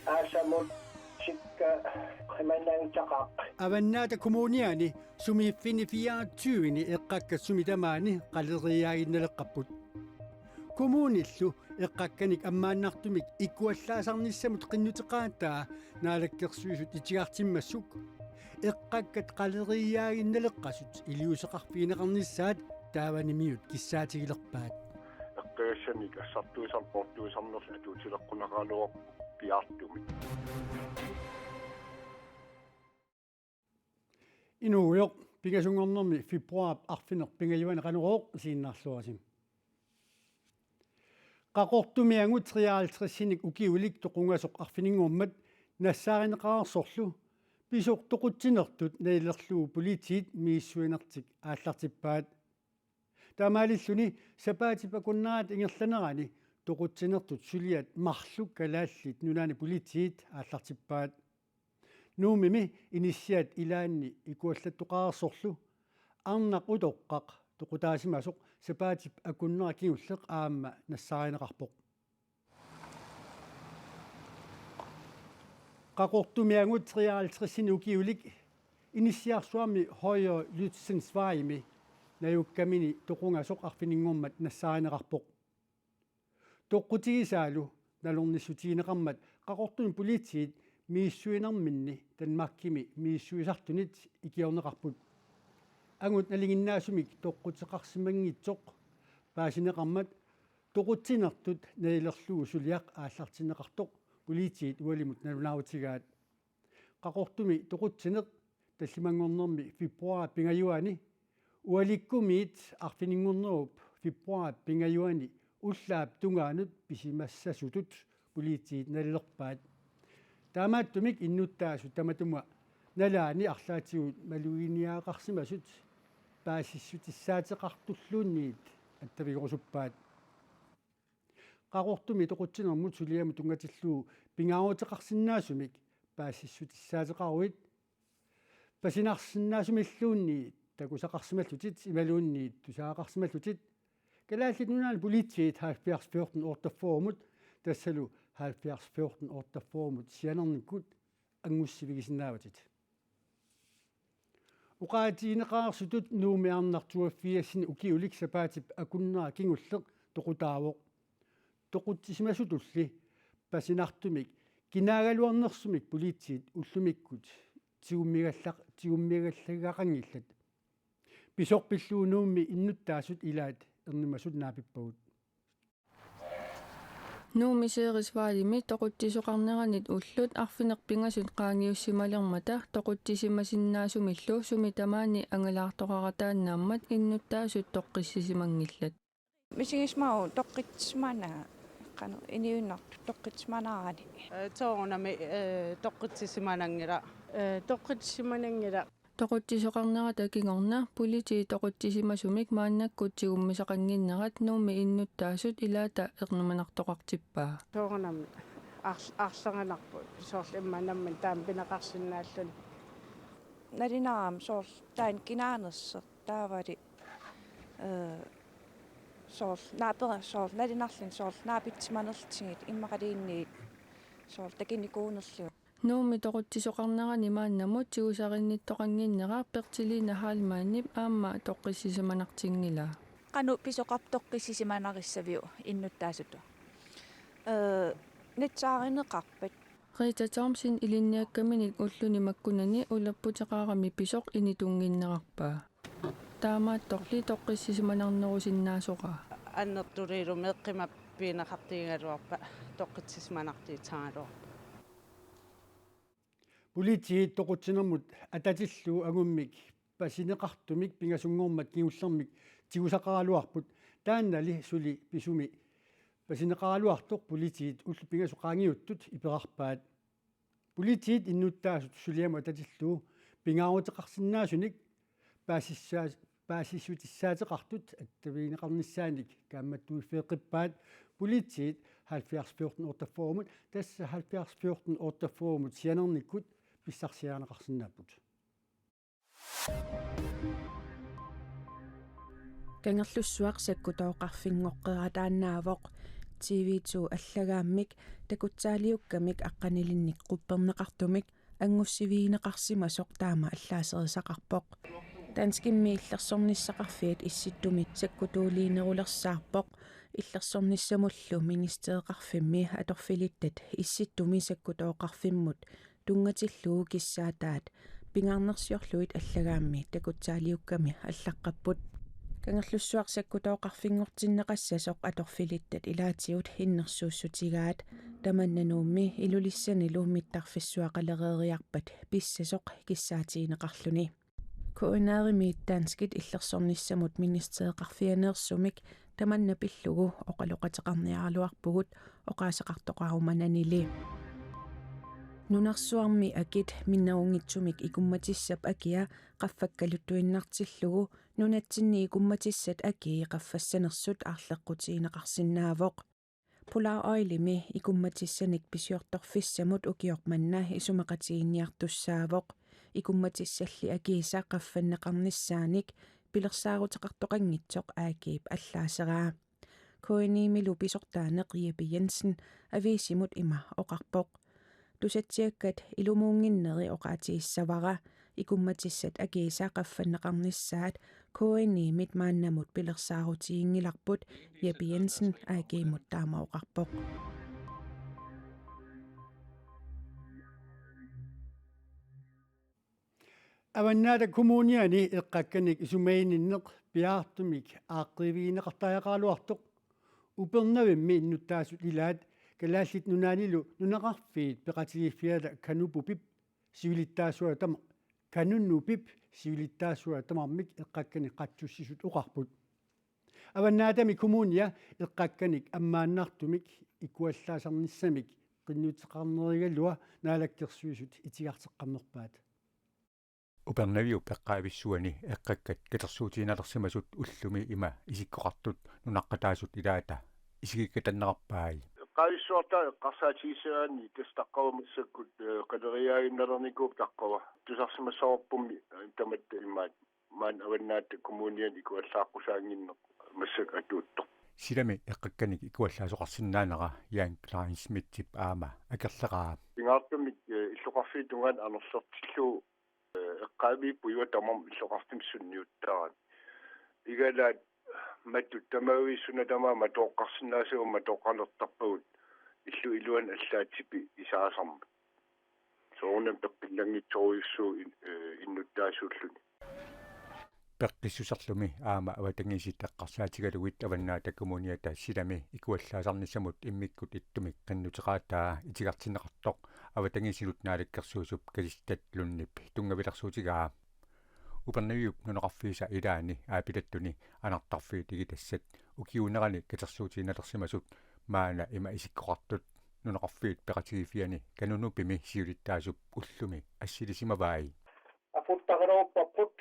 aasamut sikka qimanang taqaq Avannaata kommuniani sumiiffini fiaatsuini eqqakka sumitamaani qaleriaaginnaleqqapput. Kommunillu eqqakkanik ammaannartumik ikkuallaasarnissamut qinnuteqaattaa naalakkersuisut itigartimmassuk eqqakkat qaleriaaginnaleqqasut iliuseqarfiineqarnissaat taavanimiut kissaatigilерpaat. эққиассаник ассартуисарпортуисарнерла туутилеққунақалуоқ пиартумик Inuujoq pingasungornermi februar arfineq pingajuane qanuqooq siinnaarluasim. Qaqortumiangut 53-sinik ukiulik toqungasoq arfininguummat nassaarinеqaarsorlu pisoq toquttinertut nailerluu politiit miissuinertik aallartippaat taamaalilluni sapaatipakunnaat ingerlanerani toquttinertut suliat marlu kalaallit nunaani politiit aallartippaat nuumimi inisiat ilaanni ikuallattuqaarsorlu arnaq utoqqaq toqutaasimasoq sapaatip akunnera kingulleq aamma nassaarinеqarpoq qaqortumiangut 53 ukiulik inisiarsuarmi højre Lützensvaimi najukkamini toqungasoq arfininngummat nassaarinеqarpoq toqqutigisaalu nalornissutiineqarmat qaqortumi politiit miissuinerminni tanmarkimi miissuisartunit ikiorneqarput angut nalinginnaasumik toqqutеqarsimangitsoq paasineqarmat toquttinertut nailerluu suliaq aallartineqartoq politiit ualimut nalunaarutigaat qaqortumi toquttineq tallimangornermi februar pingajuani ualikkumiit arfininngornerup februar pingajuani ullaap tungaanut pisimassasutut politiit nallerpaat taamaattumik innuttaasut tamatumua nalaani arlaatigut maluiniaaqarsimasut paasissutissaateqartulluunniit attavigorusuppaat qaqortumi toquttinermut suliamut tungatilluu pingaaruteqarsinnaasumik paassissutissaateqaruit pasinarsinnaasumilluunniit takusaqarsimallutit imaluunniit tusaaqarsimallutit kalaallit nunaani politiit 70-14 ortaffoormut tassalu 70-14 ortaffoormut sianernikkut angussivigisinnaavatit uqaatiineqaarsutut nuumiarnartuaffiassini ukiulik sapaatip akunnera kingulleq toqutaawoq toquttissimasutulli pasinartumik kinaagaluarnersumik politiit ullumikkut tigummigallagaqangillat pisorpilluunuummi innuttaasut ilaat ernimasut naapippagut nuumiseerisvaalimi toquttisoqarneranit ullut arfinerpingasut qaangiussimalermata toquttisimasinnaassumillu sumitamaani angalaartoqarataannaammat innuttaasut toqqissisimanngillat мисигисмау тоққитсмана қану иниуннарту тоққитсманаарани тоорнами тоққитсисиманангила тоққитсиманангила toquttisoqarnerata kingorna politi toquttisimасумик мааннаккутсигуммисақангиннерат нууми иннуттаасут илаата ернуманартоқартиппаа тоорнами арсангаларпу соорл имманамман таам пинеқарсинааллун налинараам соорл таан кинаанерсер таавали соорл наапера соорл налинарлин соорл наапитсиманерлтигит иммақалиинниит соорл такиникуунерлу нууми тоқутсисоқарнерани мааннамут тигусаринниттоқангиннера пертилина хаалмааннип аама тоққиссисиманартингила қану писоқартоққиссисиманариссавиу иннуттаасуту нитсааринеқарпат Rita Thompson илинниаккаминик уллуни маккунани улерпутеқарами писоқ инитунгиннерарпаа таамаатторли тоққиссисиманарнерусиннаасоqa аннертулиилу меққима пинеқартиингалуарпа тоққитсисиманартиитсаагалуар politiit toquttinermut atatilluu agummik pasineqartumik pingasungormat kiullermik tigusaqaraluarput taannali suli pisumi pasineqaraluartoq politiit ullu pingasoqaangiuttut iperarpaat politiit innuttaasut suliamu atatilluu pingaaruteqarsinnaasunik paasissutissaateqartut attaviineqarnissaanik kaammattuiffeeqippaat politiit 70-14 ortaffoormut tassa 70-14 ortaffoormut sianernikkut pissarsiaaneqarsinnaaput kangerlussuaq sakkutooqarfingoqqerataannaavoq TV2 аллагааммик такутсаалиуккамик аққанилинник қуппернеқартумик ангуссивиинеқарсимасоқ таама аллаасерисақарпоқ танскимми иллерсорниссақарфиат исситтумит саккутуулиинерулерсаарпоқ иллерсорниссамуллу министеэқарфимми аторфилиттат исситтуми саккутооқарфиммут тунгатиллуу киссаатаат пингаарнерсиорлуит аллагаамми такутсаалиукками аллаққаппут кангерлуссуарсаккутооқарфингортиннеқассасоқ аторфилиттат илаатиут иннерсууссутигаат таманнануумми илулиссанилу миттарфиссуақалереериарпат писсасоқ киссаатиинеқарлүни коинаарими таанскит иллерсорниссамут министеэқарфианеерсумик таманна пиллугу оқалоқатеқарниаралуарпугут оқаасеқартоқарумананили нунарсуарми акит миннаунгитсумик икумматиссап акиа qaffakkaluttuinnartillугу нунатсинни икумматиссат акии qaffassanersut аарлеққутиинеқарсинаавоқ пулаа ойлими икумматиссаник писиорторфиссамут укиорманна исумақатиинниартуссаавоқ икумматиссалли акииса qaffannеқарниссааник пилерсаарутеқартоқангитсоқ аакиип аллаасераа коинимилу писортаанеқ Jeppe Jensen ависимут има оқарпоқ тусатсиаккат илумуунгиннери оқаатииссавара икумматиссат акииса qaffannеқарниссаат коинимит мааннамут пилерсаарутиингиларпут Jeppe Jensen аакиимут таамаоқарпоқ аваннаата коммуниани эққакканик исумаининнеқ пиаартумик ааққивиинеқартаяқаалуартоқ упернавимми иннуттаасут илаат калааллит нунаанилу нунеқарфиит пеқатигиффиала канупупип сивилиттаасуатама кануннупип сивилиттаасуатамармик эққаккани қатсуссисут уқарпут аваннаатами коммуния эққакканик аммааннартумик икуаллаасарниссамик qinnuutiqarnerigalua naalakkersuisut itigarteqqarnerpaat upernaviu peqqaavissуани эққаккат катерсуутииналерсимасут уллуми има исиккоқартут нунаққатаасут илаата исигиккатаннеқарпаай qaissuarta qarsaatissaani tastaqqumussakkut qaleriaaginnalernikup taqqava tusarsimassaorpummi tamatta immaat maan avannaatta kommunian ikuallaaqqusaanginneq massak atuuttoq silami eqqakkanik ikuallaasoqarsinnaanera Jan Klein Smith-tip aama akerleqaa ingaartumik illuqarfiitungaan anersortillu eqqaamiippu iutamam illuqartimsunniuttaaraan igalaat matut tamaavissuna tamaa matoqqarsinnaasuum matoqqanertarpugut illu iluan allaatipi isaasarma soornam peqqillangitsoruissuu innuttaasuulluni peqqissusarlumi aama avatangisit eqqarsaatigaluit avannaata kommuniata silami ikuallaasarnissamut immikkut ittumik qinnuteqaataa itigartineqartoq avatangisilut naalakkersuusup kalistat-lunnip tungavilersuutigaa upernaviup nuneqarfiisa ilaani aapilattuni anartarfiit igitassat ukiunerani katersuutiinalersimasut maana ima isikkoqartut nuneqarfiit peqatigifiani kanunupimi siulittaasup ullumi assilisimavaai afuttaqaruuppapput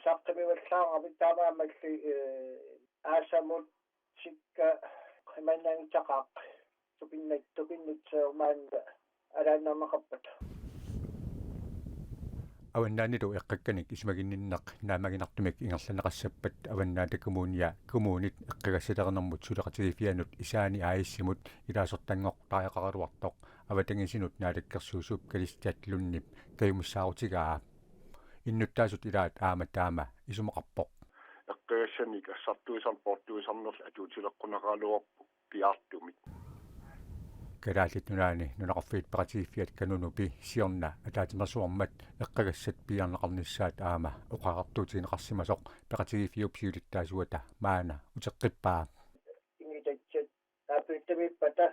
saqqimivallaarabit taamaamalli aasamut sikka qimannaangitaqaaq tupinnutseermaanna alaannerneqarpat avannaanilu eqqakkanik ismaginninneq naamaginartumik ingerlaneqassappat avannaata kommunia kommunit eqqagassalerenermut suleqatigifianut isaani aayissimut ilaasortangoq taaqaqaruartoq avatangisinut naalakkersuusup kalistat-lunnip kayumussaaruutigaa innuttaasut ilaat aama taama isumeqarpoq eqqagassanik assartuisam portuisarnerl atuutileqqunaqaaluarpu piaartumik kalaallit nunaani nuneqarfiit peqatigifiat kanunupi siorna ataatimersuarmat eqqagassat piarneqarnissaat aama uqaqartuutiineqarsimasoq peqatigifiup siulittaasuata maana uteqqippaa ingitatsit aapittamippata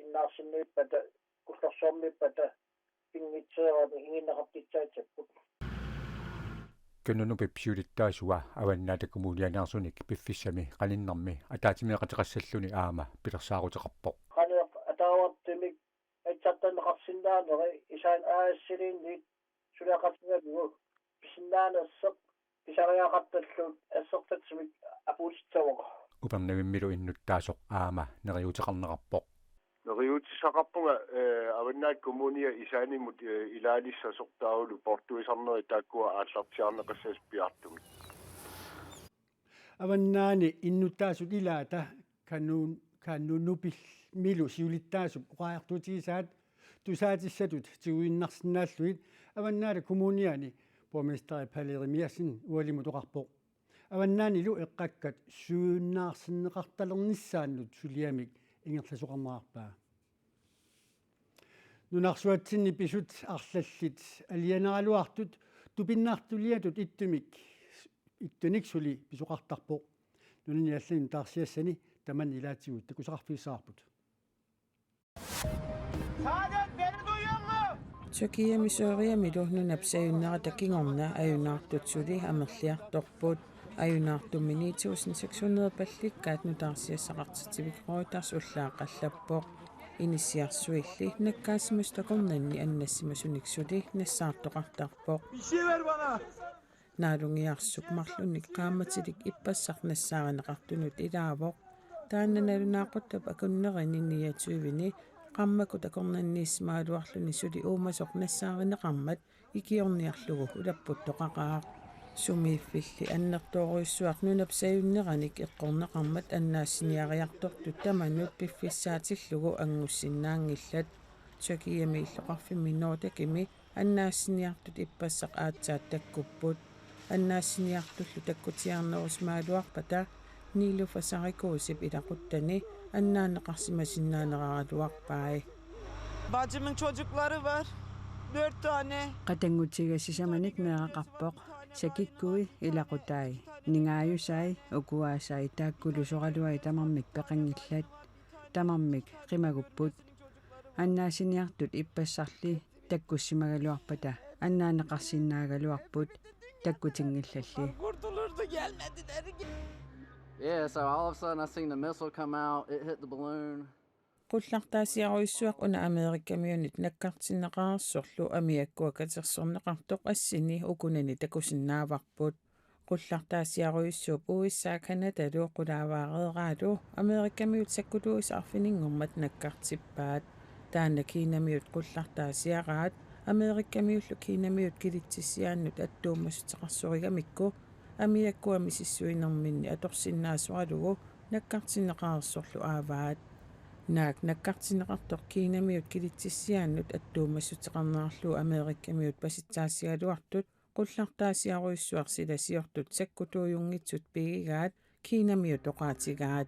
innaarsinniippata kullersormippata pingitseerami inginneqartitsaatsapput kanunupi siulittaasua avannaata kommunianaarsunik piffissami qalinnermi ataatimeeqatiqassalluni aama pilersaaruteqarpoq taawartimik atsattaneqarsinnaaneri isaan aassiliinniit sulaqartingalugu pisinnaanерсеq pisariaqartalluut assertatsumik apuulitsavoq upernavimmilu innuttaasoq aama neriuteqarneqarpoq neriutisaqarpunga avannaat kommunia isaanimut ilaalissassortaavulu portuisarneri taakkua aallartiarneqassas piartumik avannaani innuttaasut ilaata kaannunnupi milu siulittaasup uqaartutigisaat tusaatisatut tiguinnarsinnaalluit avannaala kommuniani borgmester Palerimiasin ualimut oqarpoq avannaanilu eqqakkat suunnaarsinneqartalernissaannut suliamik ingerlasuqarnerarpaa nunarsuatsinni pisut arlallit alianeraluartut tupinnaartuliatut ittunik suli pisuqartarpoq nuniniallin taarsiassani taman ilaatigut takusaqarfiissaarput Tyrkia Missouriami luhnunapsajunnaqa takingorna ajunaartutsuli amerliartorput ajunaartummini 1600 pallikkaat nutaarsiassaqartitivik Reuters ullaaqallappoq inissiarsuilli nakkaasimustakornanni annassimasuniksuli nassaartoqartarpoq naalungiarsuk marlunnik qaamatilik ippassarnassaaranaqartunut ilaavoq taannanalunaaquttab akunnerini niatuivini qammaku takornanniismaaluarluni suli uumasoq nassaarinneqarmat ikiorniarlugu ulapputtoqaqaaq sumiiffilli annertooruissuaq nunapsajunneqanik eqqorneqarmat annaassiniariartortut tamanut piffissaatillugu angussinnaangillat Tyrkiami illoqarfimmi nootakimi annaassiniartut ippassaq aatsaat takkupput annaassiniartullu takkutiarnerusmaaluarpata niilufasarikuusip ilaquttani annaanneqarsimasinnaaneraluarpai Bacımın çocukları var. 4 tane. Qatangutigassisamanik meeqaqarpoq sakikkui ilaqutai ningaayusai ukuaasai taakkulusoqaluai tamarmik peqangillat tamarmik qimagupput annaasiniartut ippassarli takkussimagaluarpata annaaneqarsinnaagaluarput takkutingillalli. Kurtulurdu gelmediler. Yeah, so all of a sudden I seen the missile come out, it hit the balloon. qullartaasiaruissuaq una Amerikkamiunit nakkartinneqarsorlu amiakkuakatersorneqartoq assini ukunani takusinnaavarput qullartaasiaruissuup uissaa Kanadalu qulaavaareeraalu Amerikkamiut sakkuluisarfiningormat nakkartippaat taanna Kiinamiut qullartaasiaraat Amerikkamiullu Kiinamiut kilitsissiaannut attuummassuteqarsorigamikkku amiakkuamisissuinerminni atorsinnaasualugu nakkartinneqarsorlu aavaat naak nakkartinneqartoq Kiinamiut kilitsissiaannut attuumassuteqarnaarlu Amerikkamiut pasittaassialuartut qullartaasiaruissuaq silasiortut sakkutuujungitsut pigigaat Kiinamiut oqaatigaat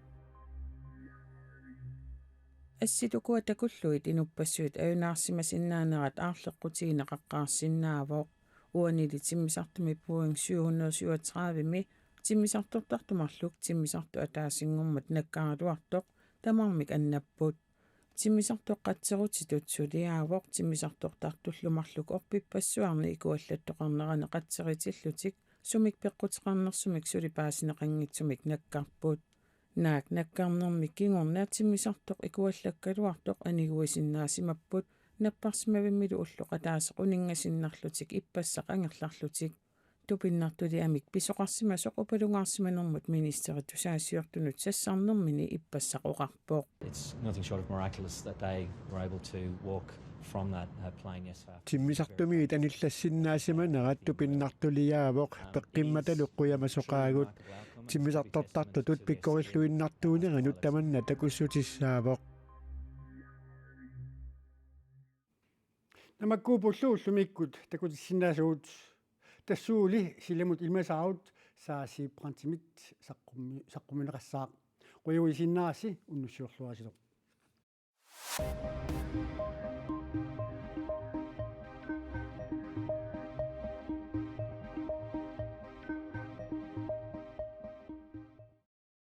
assituku atakulluit inuppassut ajunaarsimasinnaanerat aarleqqutigineqaqqaarsinnaavoq uanili timmisartumi Boeing 737mi timmisartortartumarluk timmisartu ataasingormat nakkaaraluartoq tamarmik annapput timmisartoqqatserutitut suliaavoq timmisartortartullumarluk orpippassuarni ikuallattoqarnerane qatseritillutik sumik peqqutеқарнерсумик сулипаасинеқангитсумик наккарпут наак наккарнермик кингорна тиммисартоқ икуаллаккалуартоқ анигуисиннаасимаппут наппарсимавиммилу уллоқатаасеқ унингасиннарлутик иппассақ ангерларлутик тупиннартулиамик писоқарсимасоқ упалунгаарсиманермут министери тусаасиортунут сассаарнермини иппассақ оқарпоқ It's nothing short of miraculous that they were able to walk from that plane yesterday. Timmisartumi tanillassinnaasimanerat tupinnartuliaavoq peqqimmatalukkuyamassoqaagut timmisartortartutut pikkorilluinnartuuneranut tamanna takussutissaavoq namakkuupulluullumikkut takutissinnaasugut tassuuli silamut ilmasaarut saasiiprantimit saqqummineqassaaq quyuisinnaasi unnussiorluasisoq